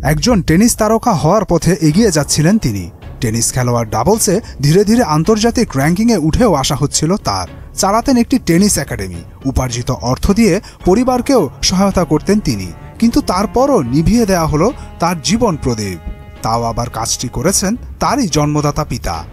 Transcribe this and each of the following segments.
একজন টেনিস তারকা হওয়ার পথে এগিয়ে যাচ্ছিলেন তিনি। টেনিস খেলোয়াড় ডাবলসে ধীরে ধীরে আন্তর্জাতিক র্যাঙ্কিংয়ে উঠেও আসা হচ্ছিল তার। চালাতেন একটি টেনিস একাডেমি, উপার্জিত অর্থ দিয়ে পরিবারকেও সহায়তা করতেন তিনি। কিন্তু তারপরও নিভিয়ে দেয়া হলো তার জীবন প্রদীপ। তাও আবার কাজটি করেছেন তারই জন্মদাতা পিতা।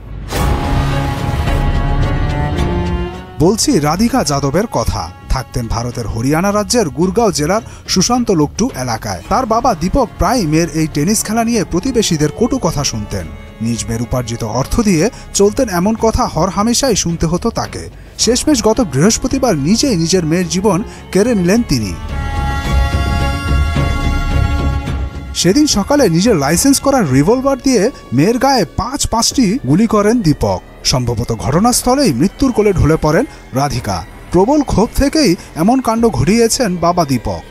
বলছি রাধিকা যাদবের কথা। থাকতেন ভারতের হরিয়ানা রাজ্যের গুরগাঁও জেলার সুশান্ত লোকটু এলাকায়। তার বাবা দীপক প্রায় মেয়ের এই টেনিস খেলা নিয়ে প্রতিবেশীদের কটু কথা শুনতেন। নিজ মেয়ের উপার্জিত অর্থ দিয়ে চলতেন এমন কথা হরহামেশাই শুনতে হতো তাকে। শেষমেশ গত বৃহস্পতিবার নিজেই নিজের মেয়ের জীবন কেড়ে নিলেন তিনি। সেদিন সকালে নিজের লাইসেন্স করা রিভলভার দিয়ে মেয়ের গায়ে পাঁচটি গুলি করেন দীপক। সম্ভবত ঘটনাস্থলেই মৃত্যুর কোলে ঢলে পড়েন রাধিকা। প্রবল ক্ষোভ থেকেই এমন কাণ্ড ঘটিয়েছেন বাবা দীপক।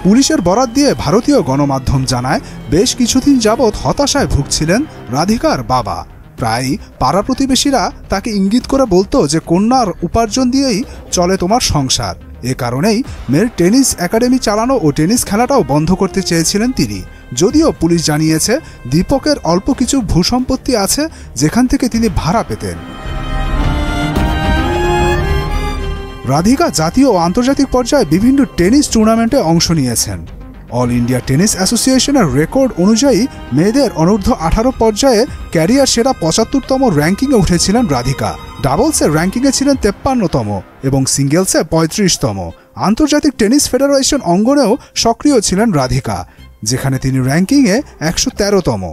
পুলিশের বরাত দিয়ে ভারতীয় গণমাধ্যম জানায়, বেশ কিছুদিন যাবৎ হতাশায় ভুগছিলেন রাধিকার বাবা। প্রায় পাড়া প্রতিবেশীরা তাকে ইঙ্গিত করে বলতো যে কন্যার উপার্জন দিয়েই চলে তোমার সংসার। এ কারণেই মেয়ের টেনিস একাডেমি চালানো ও টেনিস খেলাটাও বন্ধ করতে চেয়েছিলেন তিনি। যদিও পুলিশ জানিয়েছে দীপকের অল্প কিছু ভূসম্পত্তি আছে যেখান থেকে তিনি ভাড়া পেতেন। রাধিকা জাতীয় ও আন্তর্জাতিক পর্যায়ে বিভিন্ন টেনিস টুর্নামেন্টে অংশ নিয়েছেন। অল ইন্ডিয়া টেনিস অ্যাসোসিয়েশনের রেকর্ড অনুযায়ী মেয়েদের অনূর্ধ্ব 18 পর্যায়ে ক্যারিয়ার সেরা 75তম র্যাঙ্কিংয়ে উঠেছিলেন রাধিকা। ডাবলসের র্যাঙ্কিংয়ে ছিলেন 53তম এবং সিঙ্গেলসে 35তম। আন্তর্জাতিক টেনিস ফেডারেশন অঙ্গনেও সক্রিয় ছিলেন রাধিকা, যেখানে তিনি র্যাঙ্কিংয়ে 113তম।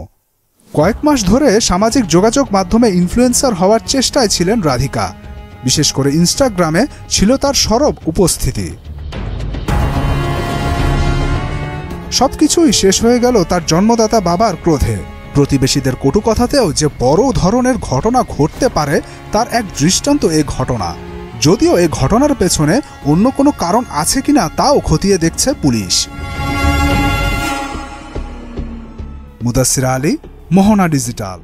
কয়েক মাস ধরে সামাজিক যোগাযোগ মাধ্যমে ইনফ্লুয়েন্সার হওয়ার চেষ্টায় ছিলেন রাধিকা। বিশেষ করে ইনস্টাগ্রামে ছিল তার সরব উপস্থিতি। সবকিছুই শেষ হয়ে গেল তার জন্মদাতা বাবার ক্রোধে। প্রতিবেশীদের কটু কথাতেও যে বড় ধরনের ঘটনা ঘটতে পারে তার এক দৃষ্টান্ত এ ঘটনা। যদিও এ ঘটনার পেছনে অন্য কোনো কারণ আছে কিনা তাও খতিয়ে দেখছে পুলিশ। মুদাসসির আলী, মোহনা ডিজিটাল।